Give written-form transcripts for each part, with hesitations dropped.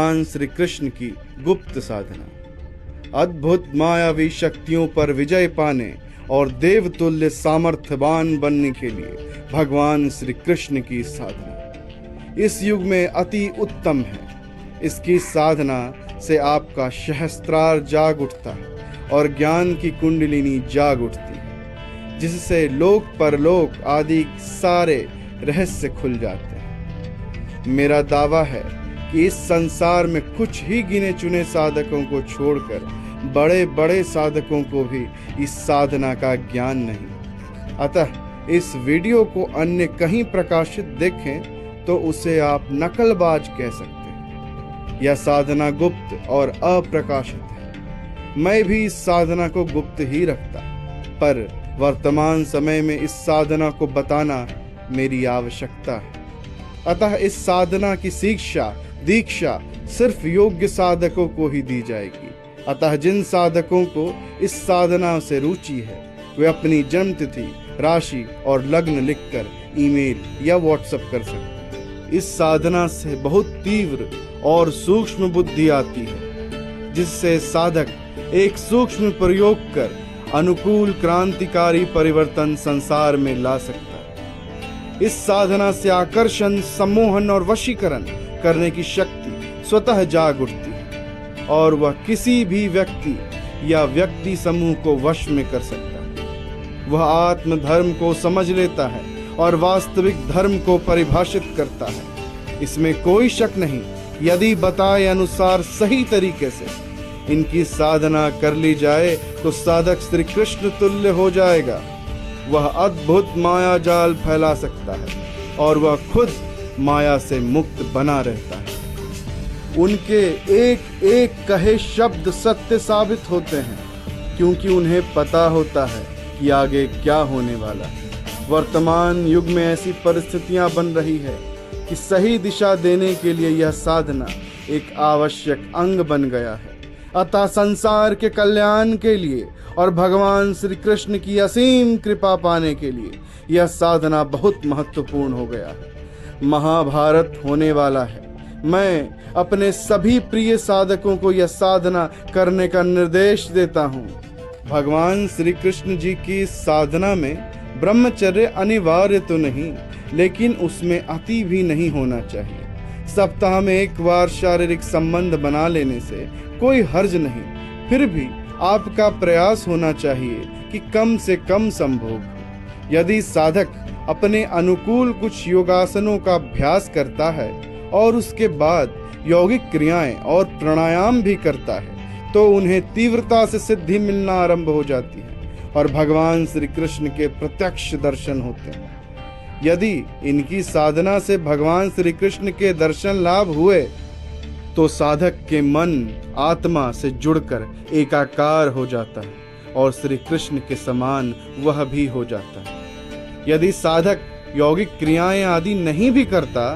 भगवान श्री कृष्ण की गुप्त साधना। अद्भुत मायावी शक्तियों पर विजय पाने और देवतुल्य सामर्थ्यवान बनने के लिए भगवान श्री कृष्ण की साधना इस युग में अति उत्तम है। इसकी साधना से आपका सहस्त्रार जाग उठता है और ज्ञान की कुंडलिनी जाग उठती है, जिससे लोक परलोक आदि सारे रहस्य खुल जाते हैं। मेरा दावा है कि इस संसार में कुछ ही गिने चुने साधकों को छोड़कर बड़े बड़े साधकों को भी इस साधना का ज्ञान नहीं। अतः इस वीडियो को अन्य कहीं प्रकाशित देखें तो उसे आप नकलबाज कह सकते हैं। यह साधना गुप्त और अप्रकाशित है। मैं भी इस साधना को गुप्त ही रखता, पर वर्तमान समय में इस साधना को बताना मेरी आवश्यकता है। अतः इस साधना की शिक्षा दीक्षा सिर्फ योग्य साधकों को ही दी जाएगी। अतः जिन साधकों को इस साधना से रुचि है वे अपनी जन्मतिथि, राशि और लग्न लिखकर ईमेल या व्हाट्सएप कर सकते हैं। इस साधना से बहुत तीव्र और सूक्ष्म बुद्धि आती है, जिससे साधक एक सूक्ष्म प्रयोग कर अनुकूल क्रांतिकारी परिवर्तन संसार में ला सकता है। इस साधना से आकर्षण, सम्मोहन और वशीकरण करने की शक्ति स्वतः जाग उठती है और वह किसी भी व्यक्ति या व्यक्ति समूह को वश में कर सकता है। वह आत्म धर्म को समझ लेता है और वास्तविक धर्म को परिभाषित करता है। इसमें कोई शक नहीं। यदि बताए अनुसार सही तरीके से इनकी साधना कर ली जाए तो साधक श्री कृष्ण तुल्य हो जाएगा। वह अद्भुत माया जाल फैला सकता है और वह खुद माया से मुक्त बना रहता है। उनके एक एक कहे शब्द सत्य साबित होते हैं, क्योंकि उन्हें पता होता है कि आगे क्या होने वाला है। वर्तमान युग में ऐसी परिस्थितियां बन रही है कि सही दिशा देने के लिए यह साधना एक आवश्यक अंग बन गया है। अतः संसार के कल्याण के लिए और भगवान श्री कृष्ण की असीम कृपा पाने के लिए यह साधना बहुत महत्वपूर्ण हो गया है। महाभारत होने वाला है। मैं अपने सभी प्रिय साधकों को यह साधना करने का निर्देश देता हूँ। भगवान श्री कृष्ण जी की साधना में ब्रह्मचर्य अनिवार्य तो नहीं, लेकिन उसमें अति भी नहीं होना चाहिए। सप्ताह में एक बार शारीरिक संबंध बना लेने से कोई हर्ज नहीं। फिर भी आपका प्रयास होना चाहिए कि कम से कम संभोग हो। यदि साधक अपने अनुकूल कुछ योगासनों का अभ्यास करता है और उसके बाद यौगिक क्रियाएं और प्राणायाम भी करता है तो उन्हें तीव्रता से सिद्धि मिलना आरंभ हो जाती है और भगवान श्री कृष्ण के प्रत्यक्ष दर्शन होते हैं। यदि इनकी साधना से भगवान श्री कृष्ण के दर्शन लाभ हुए तो साधक के मन आत्मा से जुड़कर एकाकार हो जाता है और श्री कृष्ण के समान वह भी हो जाता है। यदि साधक यौगिक क्रियाएं आदि नहीं भी करता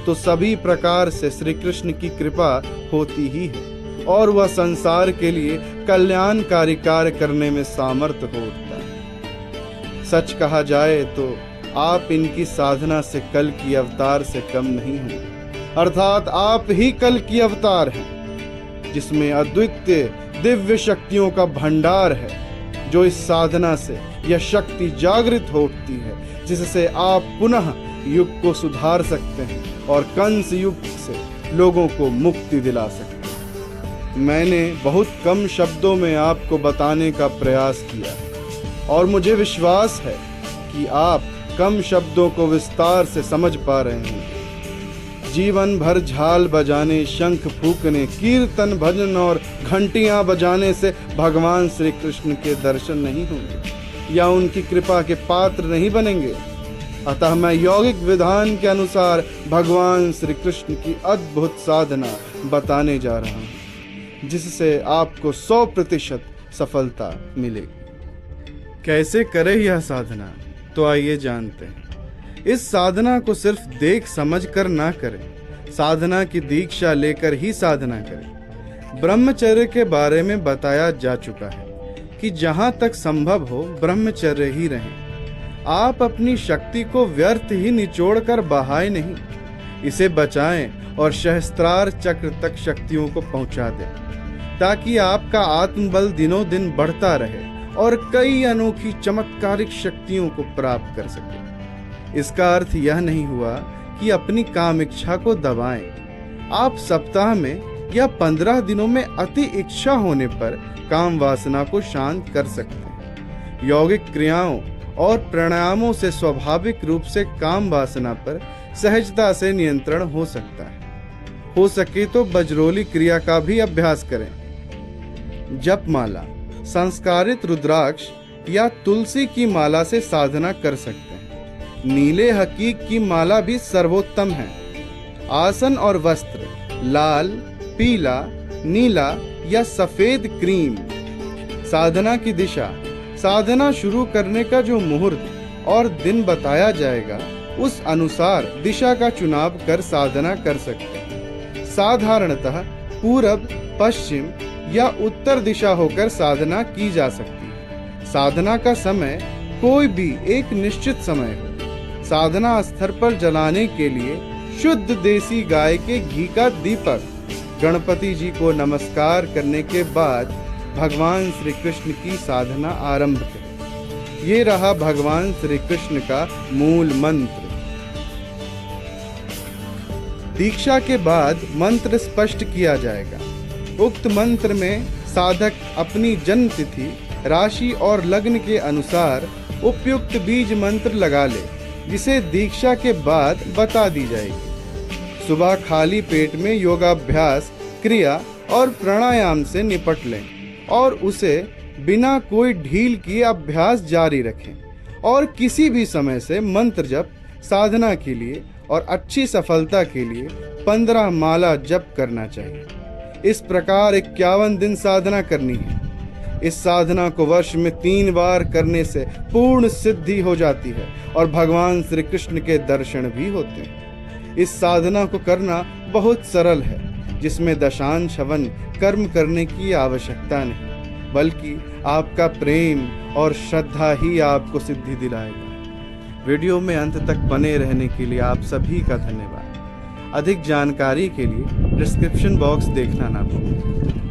तो सभी प्रकार से श्री कृष्ण की कृपा होती ही है और वह संसार के लिए कल्याणकारी कार्य करने में सामर्थ्य हो उठता है। सच कहा जाए तो आप इनकी साधना से कल की अवतार से कम नहीं होंगे, अर्थात आप ही कल की अवतार हैं, जिसमें अद्वितीय दिव्य शक्तियों का भंडार है। जो इस साधना से यह शक्ति जागृत हो उठती है, जिससे आप पुनः युग को सुधार सकते हैं और कंस युग से लोगों को मुक्ति दिला सकते हैं। मैंने बहुत कम शब्दों में आपको बताने का प्रयास किया और मुझे विश्वास है कि आप कम शब्दों को विस्तार से समझ पा रहे हैं। जीवन भर झाल बजाने, शंख फूकने, कीर्तन भजन और घंटियां बजाने से भगवान श्री कृष्ण के दर्शन नहीं होंगे या उनकी कृपा के पात्र नहीं बनेंगे। अतः मैं यौगिक विधान के अनुसार भगवान श्री कृष्ण की अद्भुत साधना बताने जा रहा हूँ, जिससे आपको 100% सफलता मिलेगी। कैसे करें यह साधना, तो आइए जानते हैं। इस साधना को सिर्फ देख समझ कर ना करें, साधना की दीक्षा लेकर ही साधना करें। ब्रह्मचर्य के बारे में बताया जा चुका है कि जहाँ तक संभव हो ब्रह्मचर्य ही रहें। आप अपनी शक्ति को व्यर्थ ही निचोड़ कर बहाए नहीं। इसे बचाएं और सहस्त्रार चक्र तक शक्तियों को पहुंचा दें, ताकि आपका आत्मबल दिनों दिन बढ़ता रहे और कई अनोखी चमत्कारिक शक्तियों को प्राप्त कर सके। इसका अर्थ यह नहीं हुआ कि अपनी काम इच्छा को दबाएं। आप सप्ताह में या 15 दिनों में अति इच्छा होने पर काम वासना को शांत कर सकते हैं। यौगिक क्रियाओं और प्राणायामों से स्वाभाविक रूप से काम वासना पर सहजता से नियंत्रण हो सकता है। हो सके तो बजरोली क्रिया का भी अभ्यास करें। जप माला, संस्कारित रुद्राक्ष या तुलसी की माला से साधना कर सकते हैं। नीले हकीक की माला भी सर्वोत्तम है। आसन और वस्त्र लाल, पीला, नीला या सफेद क्रीम। साधना की दिशा, साधना शुरू करने का जो मुहूर्त और दिन बताया जाएगा उस अनुसार दिशा का चुनाव कर साधना कर सकते हैं। साधारणतः पूरब, पश्चिम या उत्तर दिशा होकर साधना की जा सकती है। साधना का समय कोई भी एक निश्चित समय हो। साधना स्थल पर जलाने के लिए शुद्ध देसी गाय के घी का दीपक। गणपति जी को नमस्कार करने के बाद भगवान श्री कृष्ण की साधना आरंभ करें। ये रहा भगवान श्री कृष्ण का मूल मंत्र। दीक्षा के बाद मंत्र स्पष्ट किया जाएगा। उक्त मंत्र में साधक अपनी जन्म तिथि, राशि और लग्न के अनुसार उपयुक्त बीज मंत्र लगा ले, जिसे दीक्षा के बाद बता दी जाएगी। सुबह खाली पेट में योगाभ्यास, क्रिया और प्राणायाम से निपट लें और उसे बिना कोई ढील किए अभ्यास जारी रखें। और किसी भी समय से मंत्र जप साधना के लिए और अच्छी सफलता के लिए 15 माला जप करना चाहिए। इस प्रकार 51 दिन साधना करनी है। इस साधना को वर्ष में 3 बार करने से पूर्ण सिद्धि हो जाती है और भगवान श्री कृष्ण के दर्शन भी होते हैं। इस साधना को करना बहुत सरल है, जिसमें दशांश हवन कर्म करने की आवश्यकता नहीं, बल्कि आपका प्रेम और श्रद्धा ही आपको सिद्धि दिलाएगा। वीडियो में अंत तक बने रहने के लिए आप सभी का धन्यवाद। अधिक जानकारी के लिए डिस्क्रिप्शन बॉक्स देखना ना भूलें।